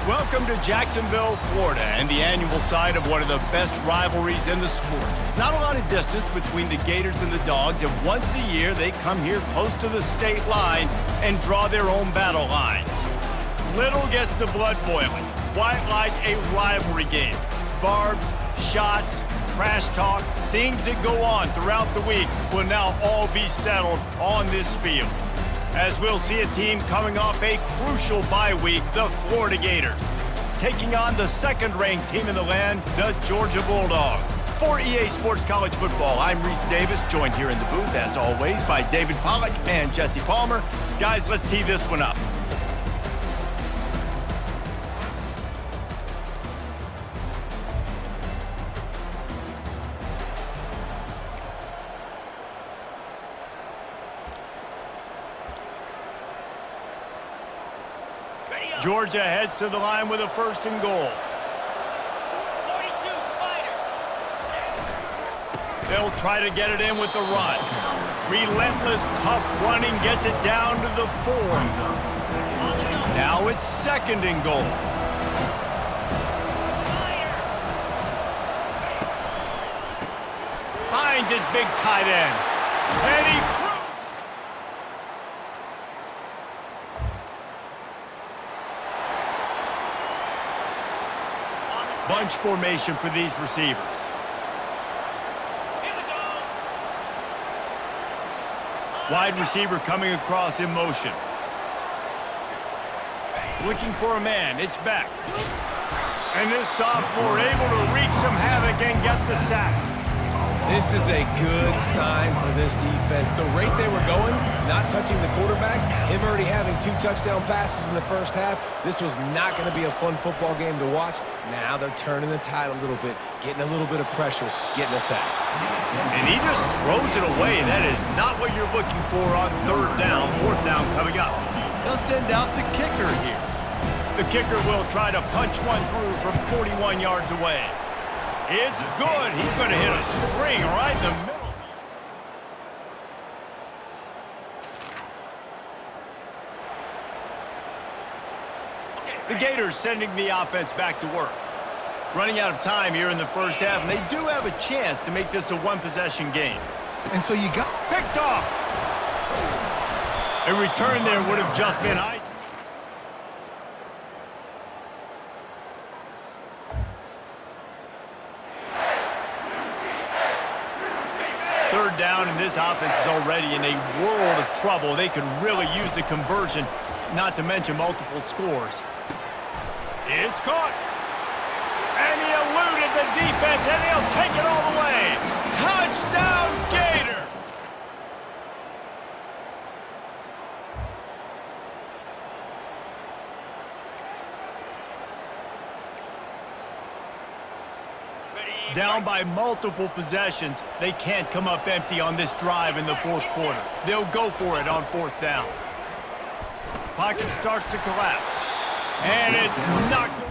Welcome to Jacksonville, Florida, and the annual site of one of the best rivalries in the sport. Not a lot of distance between the Gators and the Dogs, and once a year they come here close to the state line and draw their own battle lines. Little gets the blood boiling, quite like a rivalry game. Barbs, shots, trash talk, things that go on throughout the week will now all be settled on this field, as we'll see a team coming off a crucial bye week, the Florida Gators, taking on the second-ranked team in the land, the Georgia Bulldogs. For EA Sports College Football, I'm Reese Davis, joined here in the booth, as always, by David Pollack and Jesse Palmer. Guys, let's tee this one up. Georgia heads to the line with a first and goal. 42 Spider. They'll try to get it in with the run. Relentless, tough running gets it down to the 4. Now it's second and goal. Finds his big tight end. And he bunch formation for these receivers. Wide receiver coming across in motion. Looking for a man, it's back. And this sophomore able to wreak some havoc and get the sack. This is a good sign for this defense. The rate they were going, not touching the quarterback, him already having 2 touchdown passes in the first half, this was not going to be a fun football game to watch. Now they're turning the tide a little bit, getting a little bit of pressure, getting a sack. And he just throws it away, and that is not what you're looking for on third down, fourth down coming up. They'll send out the kicker here. The kicker will try to punch one through from 41 yards away. It's good. He's going to hit a string right in the middle. The Gators sending the offense back to work. Running out of time here in the first half, and they do have a chance to make this a one-possession game. And so you got picked off. A return there would have just been ice. Third down, and this offense is already in a world of trouble. They could really use a conversion, not to mention multiple scores. It's caught. And he eluded the defense, and he'll take it all the way. Touchdown, Gator! Down by multiple possessions, they can't come up empty on this drive in the fourth quarter. They'll go for it on fourth down. Pocket starts to collapse, and it's knocked away.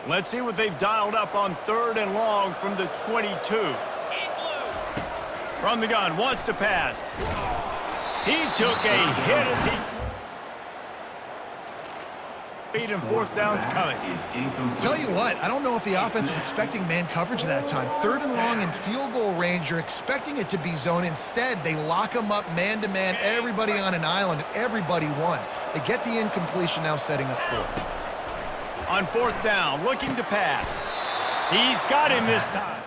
Let's see what they've dialed up on third and long from the 22. From the gun, wants to pass. He took a hit as he... And fourth down's coming. Tell you what, I don't know if the offense was expecting man coverage that time. Third and long in field goal range, you're expecting it to be zone. Instead, they lock them up man-to-man, everybody on an island, everybody won. They get the incompletion, now setting up fourth. On fourth down, looking to pass. He's got him this time.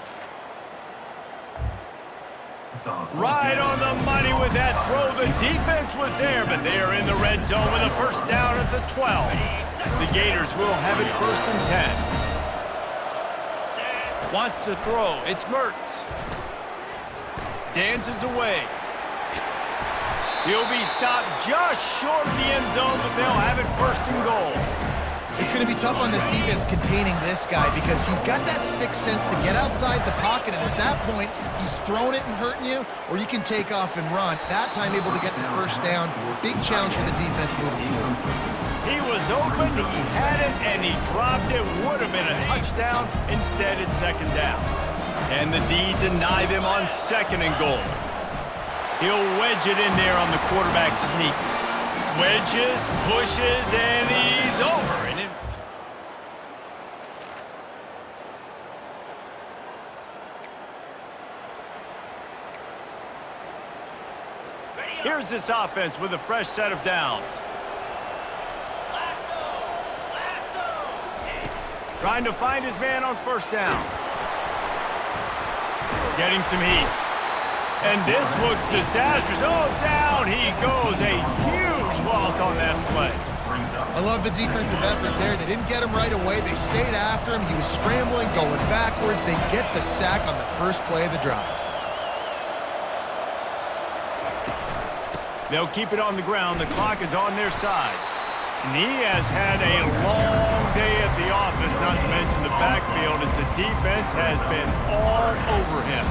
Right on the money with that throw. The defense was there, but they are in the red zone with a first down at the 12. The Gators will have it first and 10. Wants to throw. It's Mertz. Dances away. He'll be stopped just short of the end zone, but they'll have it first and goal. It's going to be tough on this defense containing this guy because he's got that sixth sense to get outside the pocket, and at that point, he's throwing it and hurting you, or you can take off and run. That time able to get the first down. Big challenge for the defense moving forward. He was open, he had it, and he dropped it. Would have been a touchdown. Instead, it's second down. Can the D deny them on 2nd and goal? He'll wedge it in there on the quarterback sneak. Wedges, pushes, and he's over. And in Here's this offense with a fresh set of downs. Trying to find his man on 1st down. Getting some heat. And this looks disastrous. Oh, down he goes. A huge loss on that play. I love the defensive effort there. They didn't get him right away. They stayed after him. He was scrambling, going backwards. They get the sack on the first play of the drive. They'll keep it on the ground. The clock is on their side. And he has had a long day at the office, not to mention the backfield, as the defense has been all over him.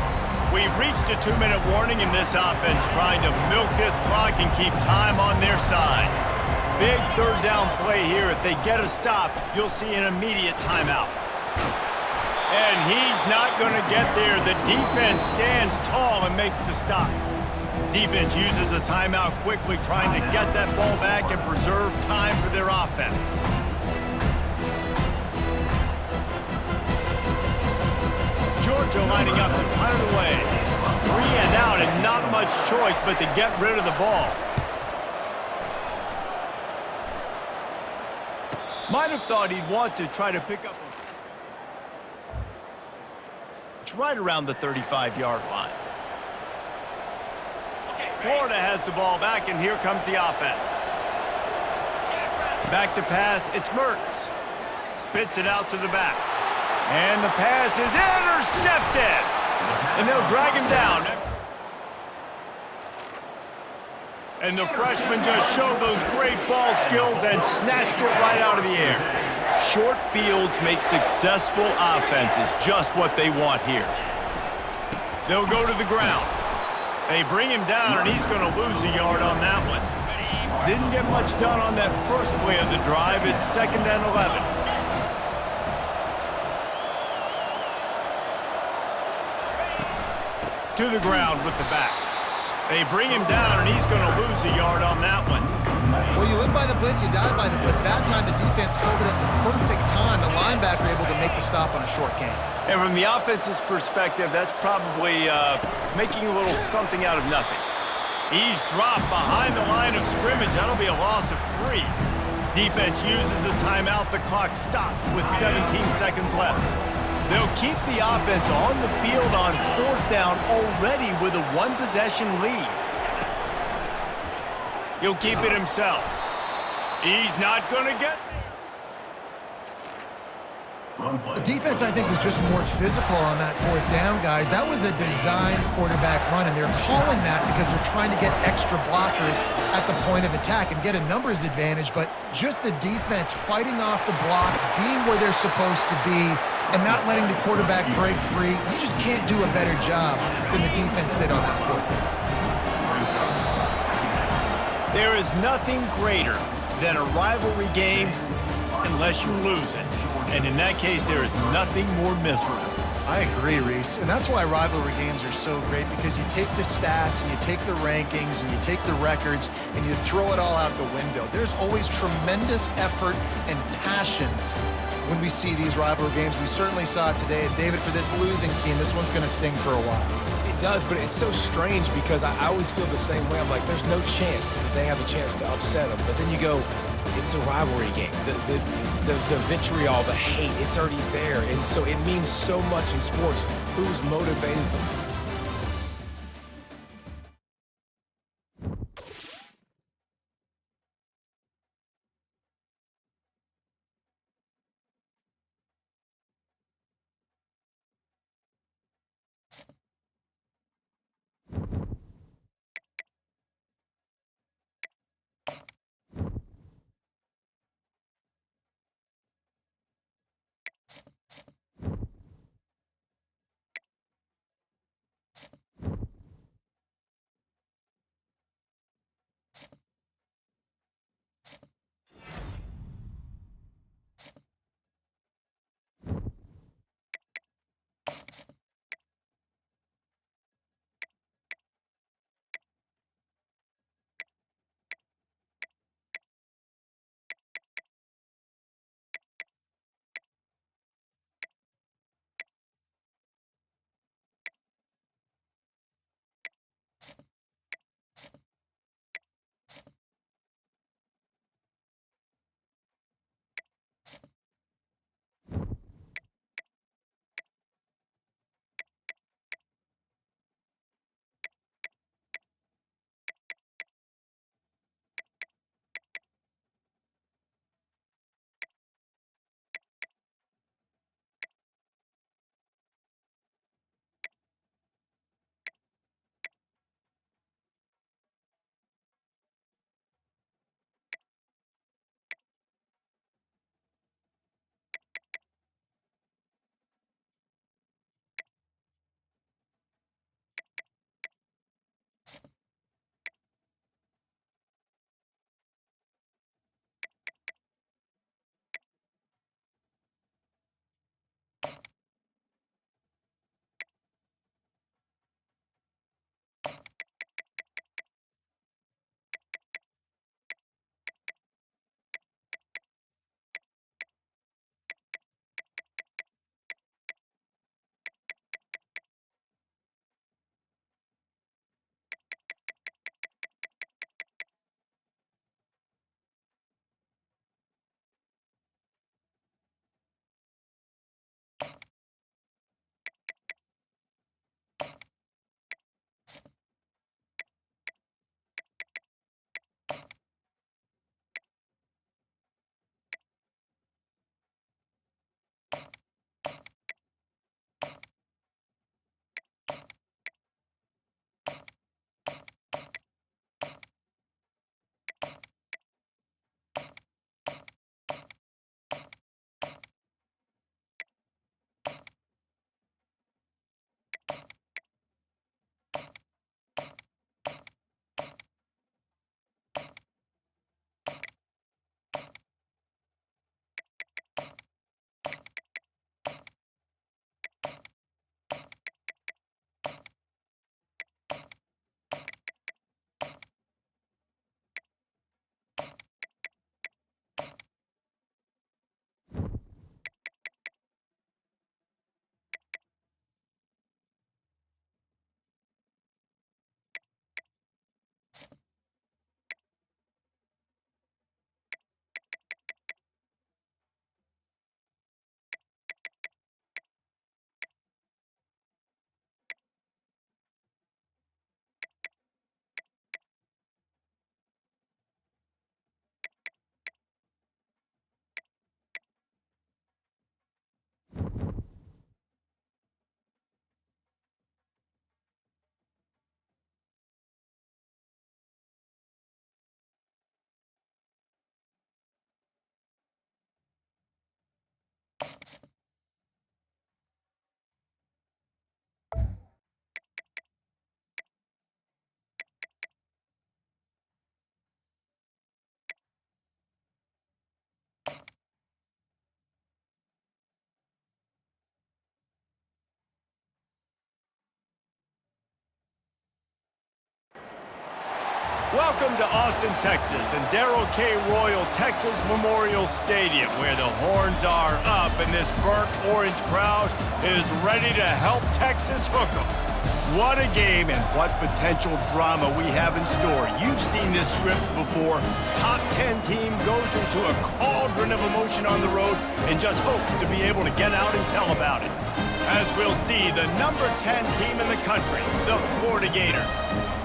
We've reached a 2-minute warning in this offense, trying to milk this clock and keep time on their side. Big 3rd down play here. If they get a stop, you'll see an immediate timeout. And he's not going to get there. The defense stands tall and makes the stop. Defense uses a timeout quickly, trying to get that ball back and preserve time for their offense. Georgia lining up to punt it away. 3 and out, and not much choice but to get rid of the ball. Might have thought he'd want to try to pick up. It's right around the 35-yard line. Florida has the ball back, and here comes the offense. Back to pass, it's Mertz. Spits it out to the back. And the pass is intercepted. And they'll drag him down. And the freshman just showed those great ball skills and snatched it right out of the air. Short fields make successful offenses just what they want here. They'll go to the ground. They bring him down, and he's going to lose a yard on that one. Didn't get much done on that first play of the drive. It's 2nd and 11. To the ground with the back. They bring him down, and he's going to lose a yard on that one. Well, you live by the blitz, you die by the blitz. That time the defense called it at the perfect time. The linebacker able to make the stop on a short gain. And from the offense's perspective, that's probably making a little something out of nothing. He's dropped behind the line of scrimmage. That'll be a loss of 3. Defense uses a timeout. The clock stops with 17 seconds left. They'll keep the offense on the field on 4th down already with a 1-possession lead. He'll keep it himself. He's not going to get there. The defense, I think, was just more physical on that 4th down, guys. That was a designed quarterback run, and they're calling that because they're trying to get extra blockers at the point of attack and get a numbers advantage, but just the defense fighting off the blocks, being where they're supposed to be, and not letting the quarterback break free. You just can't do a better job than the defense did on that 4th down. There is nothing greater than a rivalry game unless you lose it. And in that case, there is nothing more miserable. I agree, Reese. And that's why rivalry games are so great, because you take the stats and you take the rankings and you take the records and you throw it all out the window. There's always tremendous effort and passion when we see these rivalry games. We certainly saw it today. And David, for this losing team, this one's going to sting for a while. It does, but it's so strange because I always feel the same way. I'm like, there's no chance that they have a chance to upset them. But then you go, it's a rivalry game. The vitriol, the hate, it's already there. And so it means so much in sports. Who's motivated them? Welcome to Austin, Texas, and Darrell K. Royal Texas Memorial Stadium, where the horns are up and this burnt orange crowd is ready to help Texas hook 'em. What a game and what potential drama we have in store. You've seen this script before. Top 10 team goes into a cauldron of emotion on the road and just hopes to be able to get out and tell about it. As we'll see, the number 10 team in the country, the Florida Gators,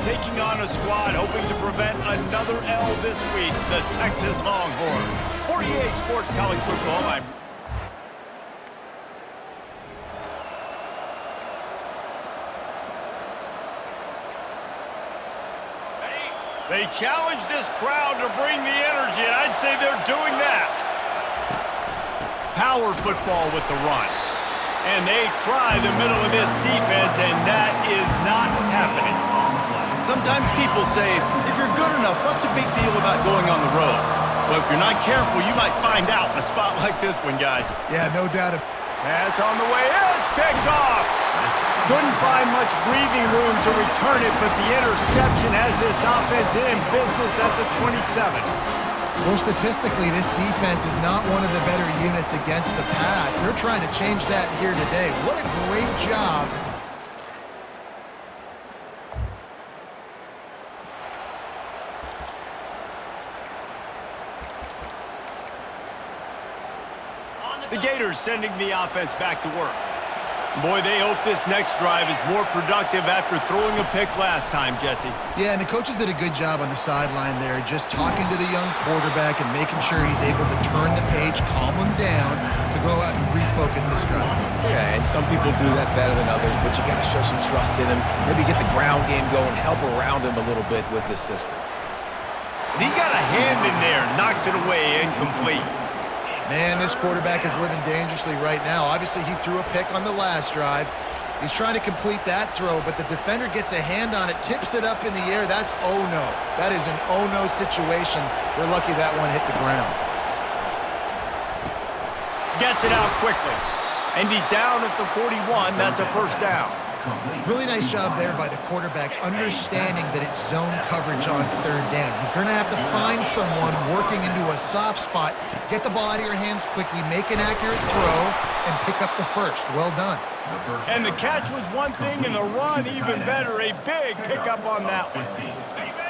taking on a squad hoping to prevent another L this week, the Texas Longhorns. For EA Sports College Football, I'm... They challenge this crowd to bring the energy, and I'd say they're doing that. Power football with the run. And they try the middle of this defense, and that is not happening. Sometimes people say, if you're good enough, what's the big deal about going on the road? Well, if you're not careful, you might find out in a spot like this one, guys. Yeah, no doubt. Pass on the way. It's picked off. Couldn't find much breathing room to return it, but the interception has this offense in business at the 27. Well, statistically, this defense is not one of the better units against the pass. They're trying to change that here today. What a great job. The Gators sending the offense back to work. Boy, they hope this next drive is more productive after throwing a pick last time, Jesse. Yeah, and the coaches did a good job on the sideline there, just talking to the young quarterback and making sure he's able to turn the page, calm him down, to go out and refocus this drive. Yeah, and some people do that better than others, but you got to show some trust in him. Maybe get the ground game going, help around him a little bit with this system. And he got a hand in there, knocks it away, incomplete. Man, this quarterback is living dangerously right now. Obviously, he threw a pick on the last drive. He's trying to complete that throw, but the defender gets a hand on it, tips it up in the air. That's oh-no. That is an oh-no situation. They're lucky that one hit the ground. Gets it out quickly. And he's down at the 41. That's a first down. Really nice job there by the quarterback, understanding that it's zone coverage on third down. You're going to have to find someone working into a soft spot, get the ball out of your hands quickly, make an accurate throw, and pick up the first. Well done. And the catch was one thing, and the run even better. A big pickup on that one.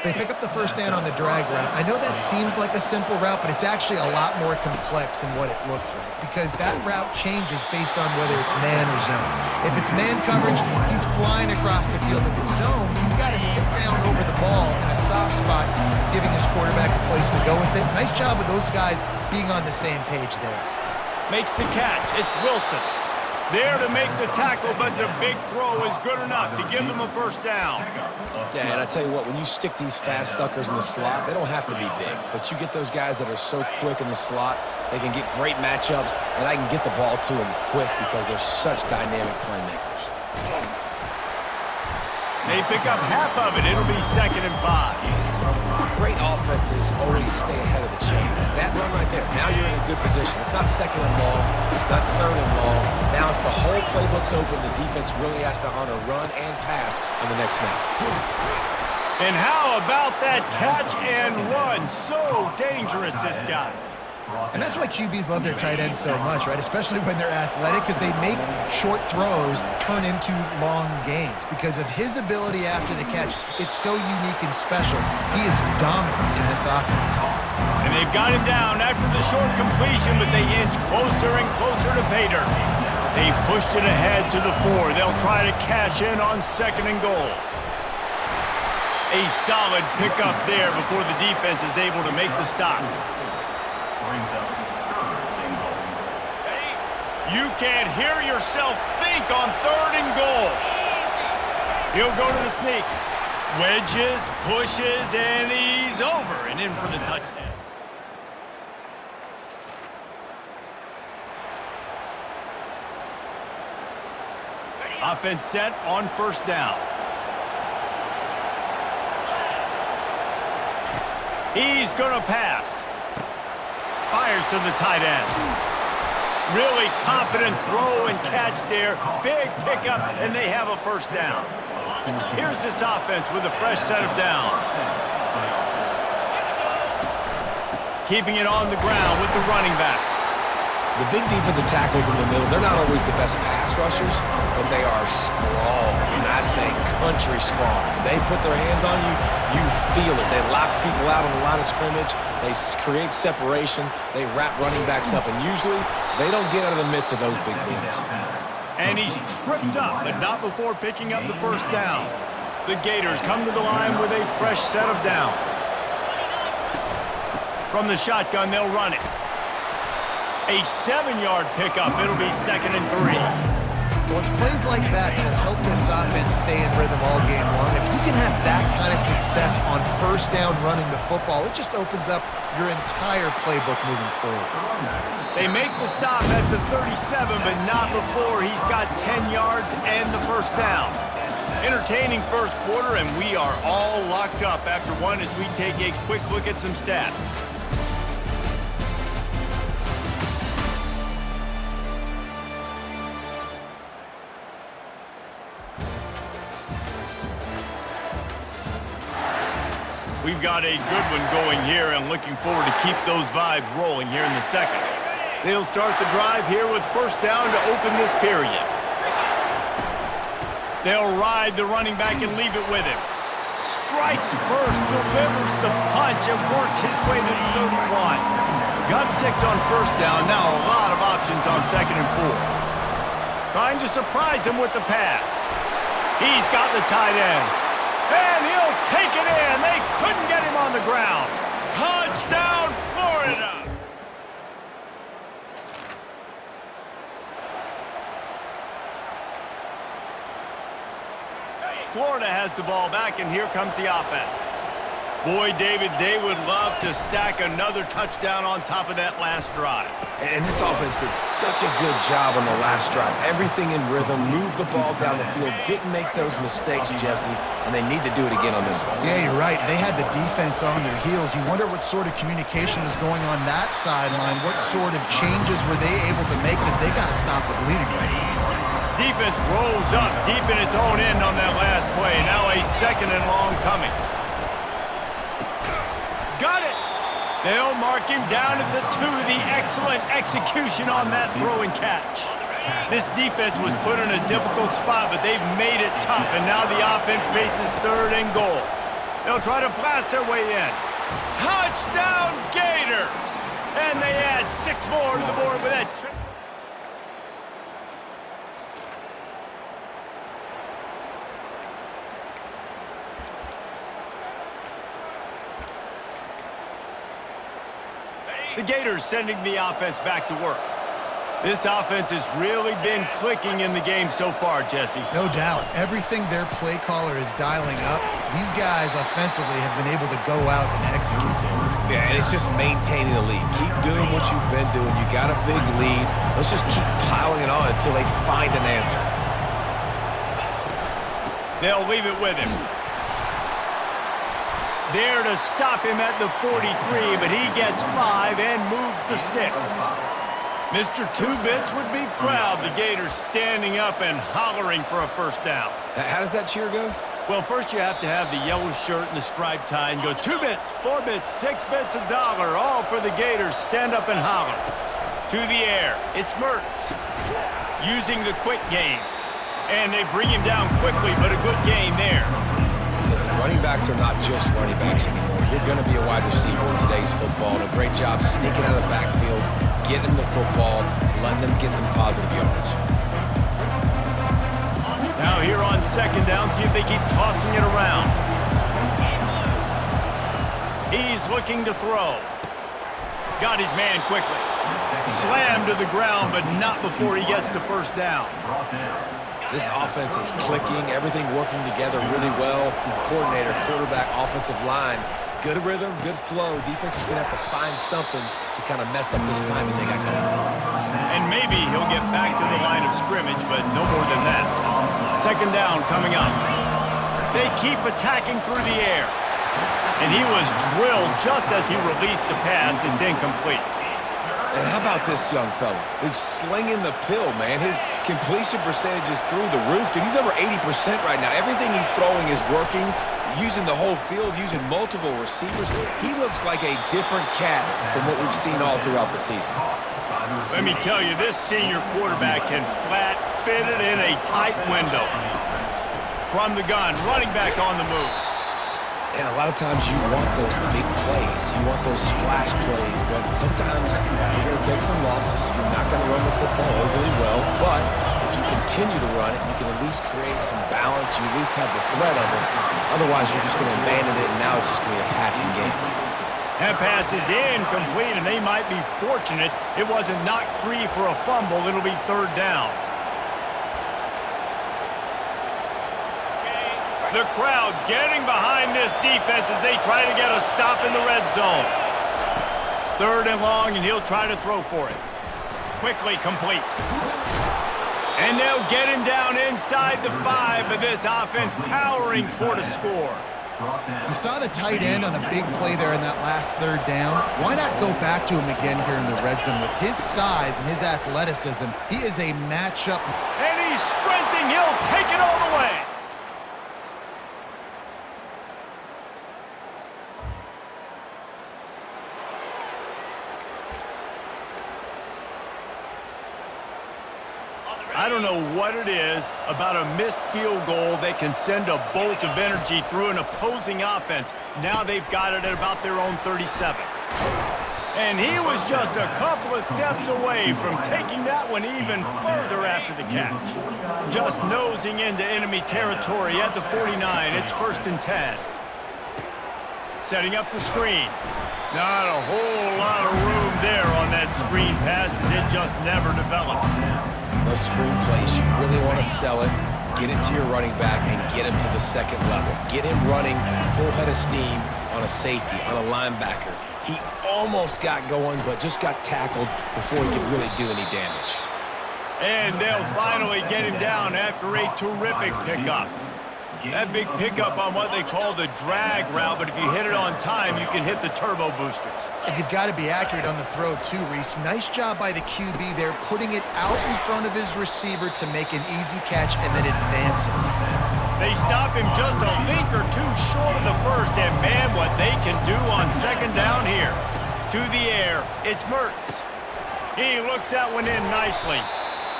They pick up the first down on the drag route. I know that seems like a simple route, but it's actually a lot more complex than what it looks like, because that route changes based on whether it's man or zone. If it's man coverage, he's flying across the field. If it's zone, he's got to sit down over the ball in a soft spot, giving his quarterback a place to go with it. Nice job with those guys being on the same page there. Makes the catch. It's Wilson. There to make the tackle, but the big throw is good enough to give them a first down. Yeah, and I tell you what, when you stick these fast suckers in the slot, they don't have to be big. But you get those guys that are so quick in the slot, they can get great matchups, and I can get the ball to them quick because they're such dynamic playmakers. They pick up half of it. It'll be 2nd and 5. Great offenses always stay ahead of the chains. That run right there, now you're in a good position. It's not 2nd and long. It's not 3rd and long. Now it's the whole playbook's open. The defense really has to honor run and pass on the next snap. And how about that catch and run? So dangerous, this guy. And that's why QBs love their tight ends so much, right? Especially when they're athletic, because they make short throws turn into long gains. Because of his ability after the catch, it's so unique and special. He is dominant in this offense. And they've got him down after the short completion, but they inch closer and closer to pay dirt. They've pushed it ahead to the 4. They'll try to cash in on 2nd and goal. A solid pickup there before the defense is able to make the stop. You can't hear yourself think on 3rd and goal. He'll go to the sneak. Wedges, pushes, and he's over and in for the touchdown. Offense set on 1st down. He's going to pass. Fires to the tight end. Really confident throw and catch there. Big pickup, and they have a 1st down. Here's this offense with a fresh set of downs. keeping it on the ground with the running back. The big defensive tackles in the middle, they're not always the best pass rushers, but they are strong, and I say country strong. When they put their hands on you, you feel it. They lock people out on the line of scrimmage. They create separation. They wrap running backs up, and usually they don't get out of the midst of those big boys. And he's tripped up, but not before picking up the first down. The Gators come to the line with a fresh set of downs. From the shotgun, they'll run it. A 7-yard pickup. It'll be 2nd and 3. Well, it's plays like that that'll help this offense stay in rhythm all game long. If you can have that kind of success on first down running the football, it just opens up your entire playbook moving forward. They make the stop at the 37, but not before he's got 10 yards and the first down. Entertaining first quarter, and we are all locked up after one as we take a quick look at some stats. We've got a good one going here and looking forward to keep those vibes rolling here in the second. They'll start the drive here with first down to open this period. They'll ride the running back and leave it with him. Strikes first, delivers the punch, and works his way to the 31. Got 6 on first down, now a lot of options on 2nd and 4. Trying to surprise him with the pass. He's got the tight end. And he'll take it in. They couldn't get him on the ground. Touchdown, Florida! Florida has the ball back, and here comes the offense. Boy, David, they would love to stack another touchdown on top of that last drive. And this offense did such a good job on the last drive. Everything in rhythm, moved the ball down the field, didn't make those mistakes, Jesse, and they need to do it again on this one. Yeah, you're right. They had the defense on their heels. You wonder what sort of communication was going on that sideline. What sort of changes were they able to make, because they got to stop the bleeding right now. Defense rolls up deep in its own end on that last play. Now a 2nd and long coming. Got it! They'll mark him down at the 2. The excellent execution on that throw and catch. This defense was put in a difficult spot, but they've made it tough, and now the offense faces 3rd and goal. They'll try to blast their way in. Touchdown, Gators! And they add 6 more to the board with that trip. The Gators sending the offense back to work. This offense has really been clicking in the game so far, Jesse. No doubt. Everything their play caller is dialing up, these guys offensively have been able to go out and execute. Yeah, and it's just maintaining the lead. Keep doing what you've been doing. You got a big lead. Let's just keep piling it on until they find an answer. They'll leave it with him. There to stop him at the 43, but he gets 5 and moves the sticks. Mr. Two-Bits would be proud. The Gators standing up and hollering for a first down. How does that cheer go? Well, first you have to have the yellow shirt and the striped tie and go 2 bits, 4 bits, 6 bits, $1, all for the Gators. Stand up and holler. To the air, it's Mertz using the quick game. And they bring him down quickly, but a good game there. Listen, running backs are not just running backs anymore. You're going to be a wide receiver in today's football. And a great job sneaking out of the backfield, getting them the football, letting them get some positive yards. Now here on 2nd down, see if they keep tossing it around. He's looking to throw. Got his man quickly. Slammed to the ground, but not before he gets the first down. This offense is clicking, everything working together really well. Coordinator, quarterback, offensive line, good rhythm, good flow. Defense is going to have to find something to kind of mess up this timing they got going on. And maybe he'll get back to the line of scrimmage, but no more than that. 2nd down coming up. They keep attacking through the air. And he was drilled just as he released the pass. It's incomplete. And how about this young fella? He's slinging the pill, man. His completion percentage is through the roof. Dude, he's over 80% right now. Everything he's throwing is working. using the whole field, using multiple receivers. He looks like a different cat from what we've seen all throughout the season. Let me tell you, this senior quarterback can flat fit it in a tight window. From the gun, running back on the move. And a lot of times you want those big plays. You want those splash plays, but sometimes you're going to take some losses. You're not going to run the football overly well, but if you continue to run it, you can at least create some balance. You at least have the threat of it. Otherwise, you're just going to abandon it, and now it's just going to be a passing game. That pass is incomplete, and they might be fortunate it wasn't knocked free for a fumble. It'll be third down. The crowd getting behind this defense as they try to get a stop in the red zone. Third and long, and he'll try to throw for it. Quickly complete. And they'll get him down inside the 5, but this offense powering toward a score. You saw the tight end on a big play there in that last third down. Why not go back to him again here in the red zone? With his size and his athleticism, he is a matchup. And he's sprinting. He'll take it all the way. I don't know what it is about a missed field goal that can send a bolt of energy through an opposing offense. Now they've got it at about their own 37. And he was just a couple of steps away from taking that one even further after the catch. Just nosing into enemy territory at the 49. It's 1st and 10. Setting up the screen. Not a whole lot of room there on that screen pass as it just never developed. Those screen plays, you really want to sell it, get it to your running back, and get him to the second level. Get him running full head of steam on a safety, on a linebacker. He almost got going, but just got tackled before he could really do any damage. And they'll finally get him down after a terrific pickup. That big pickup on what they call the drag route, but if you hit it on time, you can hit the turbo boosters. And you've got to be accurate on the throw too, Reese. Nice job by the QB there, putting it out in front of his receiver to make an easy catch and then advance it. They stop him just a link or two short of the first, and man, what they can do on second down here. To the air, it's Mertz. He looks that one in nicely.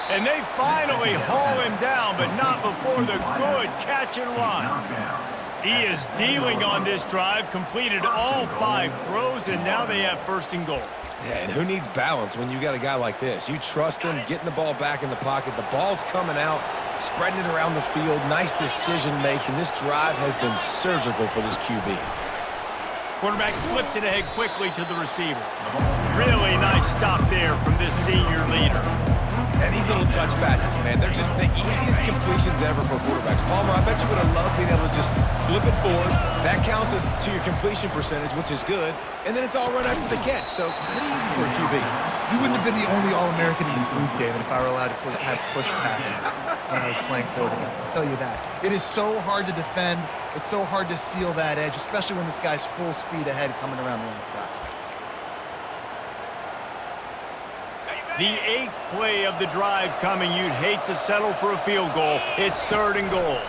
And they finally haul him down, but not before the good catch and run. He is dealing on this drive, completed all 5 throws, and now they have 1st and goal. Yeah, and who needs balance when you got a guy like this? You trust him, getting the ball back in the pocket. The ball's coming out, spreading it around the field. Nice decision-making. This drive has been surgical for this QB. Quarterback flips it ahead quickly to the receiver. Really nice stop there from this senior leader. And these little touch passes, man, they're just the easiest completions ever for quarterbacks. Palmer, I bet you would have loved being able to just flip it forward. That counts as to your completion percentage, which is good. And then it's all run after the catch, so pretty easy for a QB. You wouldn't have been the only All-American in this booth, David, if I were allowed to have push passes when I was playing quarterback. I'll tell you that. It is so hard to defend. It's so hard to seal that edge, especially when this guy's full speed ahead coming around the outside. The 8th play of the drive coming. You'd hate to settle for a field goal. It's 3rd and goal.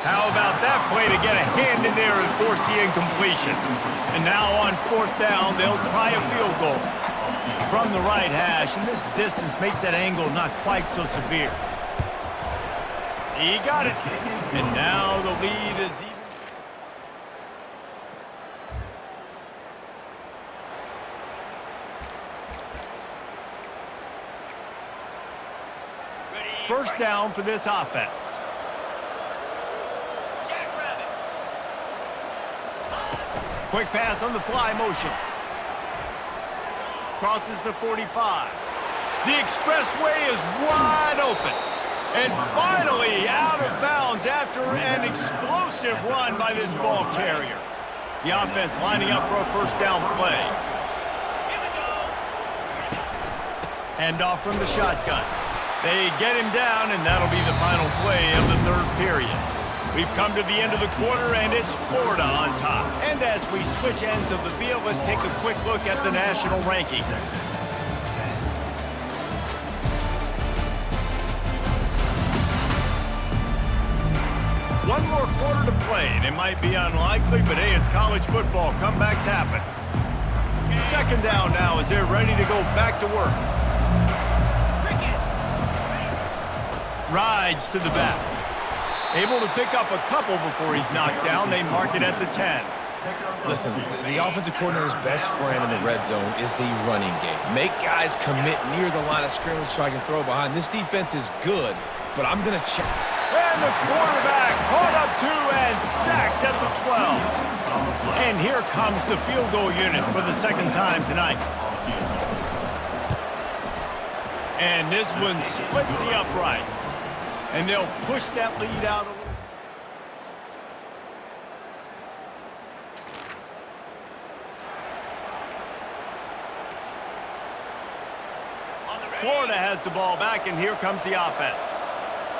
How about that play to get a hand in there and force the incompletion? And now on 4th down, they'll try a field goal from the right hash, and this distance makes that angle not quite so severe. He got it, and now the lead is even. First down for this offense. Quick pass on the fly motion. Crosses the 45. The expressway is wide open. And finally out of bounds after an explosive run by this ball carrier. The offense lining up for a first down play. Handoff from the shotgun. They get him down, and that'll be the final play of the 3rd period. We've come to the end of the quarter, and it's Florida on top. And as we switch ends of the field, let's take a quick look at the national rankings. One more quarter to play, and it might be unlikely, but hey, it's college football. Comebacks happen. Second down now as they're ready to go back to work. Rides to the back. Able to pick up a couple before he's knocked down. They mark it at the 10. Listen, the offensive coordinator's best friend in the red zone is the running game. Make guys commit near the line of scrimmage so I can throw behind. This defense is good, but I'm going to check. And the quarterback caught up to and sacked at the 12. And here comes the field goal unit for the second time tonight. And this one splits the uprights. And they'll push that lead out a little. Florida has the ball back, and here comes the offense.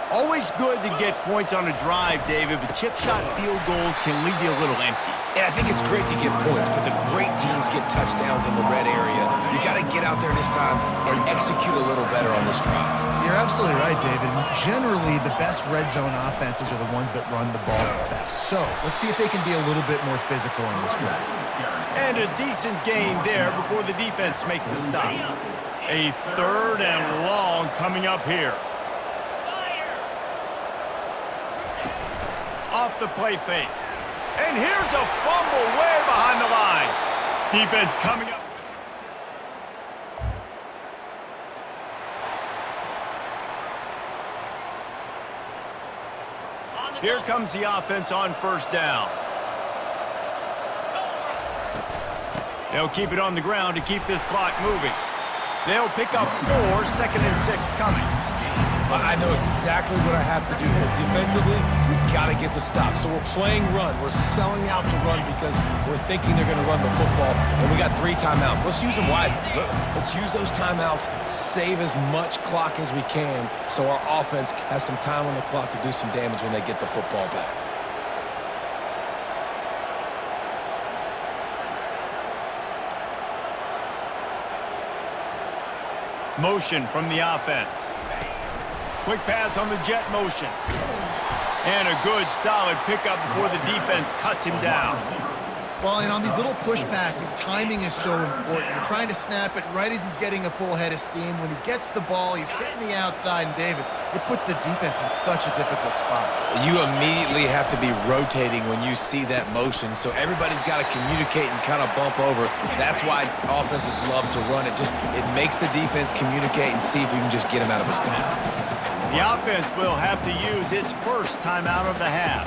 Always good to get points on a drive, David, but chip shot field goals can leave you a little empty. And I think it's great to get points, but the great teams get touchdowns in the red area. You got to get out there this time and execute a little better on this drive. You're absolutely right, David. Generally, the best red zone offenses are the ones that run the ball best. So let's see if they can be a little bit more physical on this drive. And a decent gain there before the defense makes a stop. A third and long coming up here. Off the play fake. And here's a fumble way behind the line. Defense coming up. Here comes the offense on first down. They'll keep it on the ground to keep this clock moving. They'll pick up 4, 2nd and 6 coming. I know exactly what I have to do here. Defensively, we've got to get the stop. So we're playing run. We're selling out to run because we're thinking they're going to run the football. And we got 3 timeouts. Let's use them wisely. Let's use those timeouts, save as much clock as we can so our offense has some time on the clock to do some damage when they get the football back. Motion from the offense. Quick pass on the jet motion. And a good, solid pickup before the defense cuts him down. Well, and on these little push passes, timing is so important. You're trying to snap it right as he's getting a full head of steam. When he gets the ball, he's hitting the outside, and David, it puts the defense in such a difficult spot. You immediately have to be rotating when you see that motion, so everybody's got to communicate and kind of bump over. That's why offenses love to run it. It makes the defense communicate and see if you can just get him out of a spot. The offense will have to use its first timeout of the half.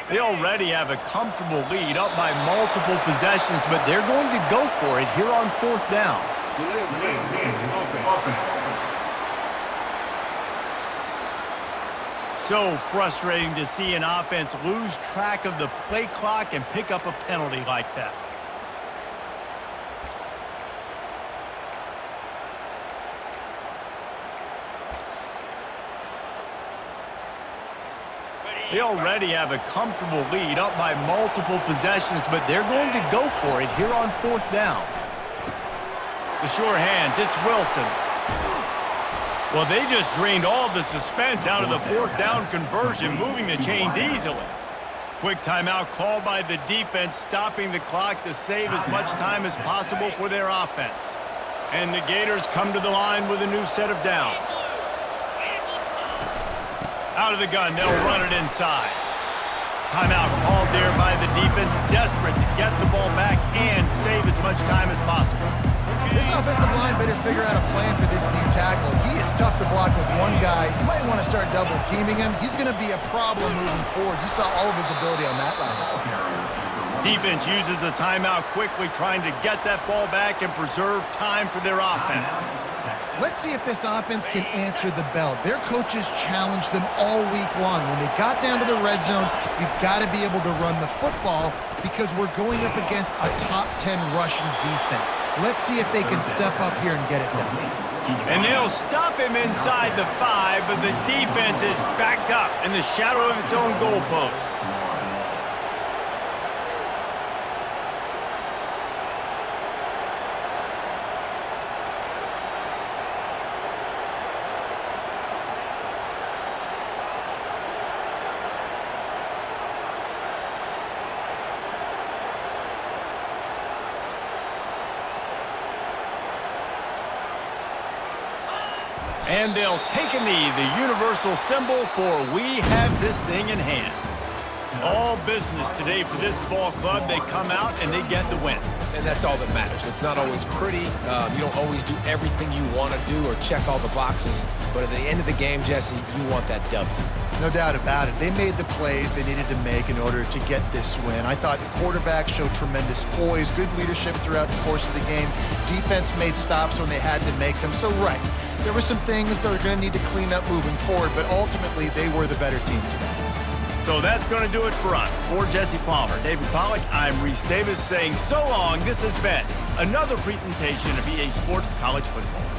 They already have a comfortable lead up by multiple possessions, but they're going to go for it here on 4th down. So frustrating to see an offense lose track of the play clock and pick up a penalty like that. They already have a comfortable lead up by multiple possessions, but they're going to go for it here on 4th down. The sure hands, it's Wilson. Well, they just drained all the suspense out of the 4th down conversion, moving the chains easily. Quick timeout called by the defense, stopping the clock to save as much time as possible for their offense. And the Gators come to the line with a new set of downs. Out of the gun, they'll run it inside. Timeout called there by the defense, desperate to get the ball back and save as much time as possible. This offensive line better figure out a plan for this D tackle. He is tough to block with one guy. You might want to start double teaming him. He's going to be a problem moving forward. You saw all of his ability on that last play. Defense uses a timeout quickly, trying to get that ball back and preserve time for their offense. Let's see if this offense can answer the bell. Their coaches challenged them all week long. When they got down to the red zone, we've got to be able to run the football because we're going up against a top 10 rushing defense. Let's see if they can step up here and get it done. And they'll stop him inside the 5, but the defense is backed up in the shadow of its own goalpost. And they'll take a knee, the universal symbol for we have this thing in hand. All business today for this ball club. They come out and they get the win. And that's all that matters. It's not always pretty. You don't always do everything you want to do or check all the boxes. But at the end of the game, Jesse, you want that W. No doubt about it. They made the plays they needed to make in order to get this win. I thought the quarterback showed tremendous poise, good leadership throughout the course of the game. Defense made stops when they had to make them. So, right, there were some things they're going to need to clean up moving forward, but ultimately they were the better team today. So that's going to do it for us. For Jesse Palmer, David Pollack, I'm Reese Davis saying so long. This has been another presentation of EA Sports College Football.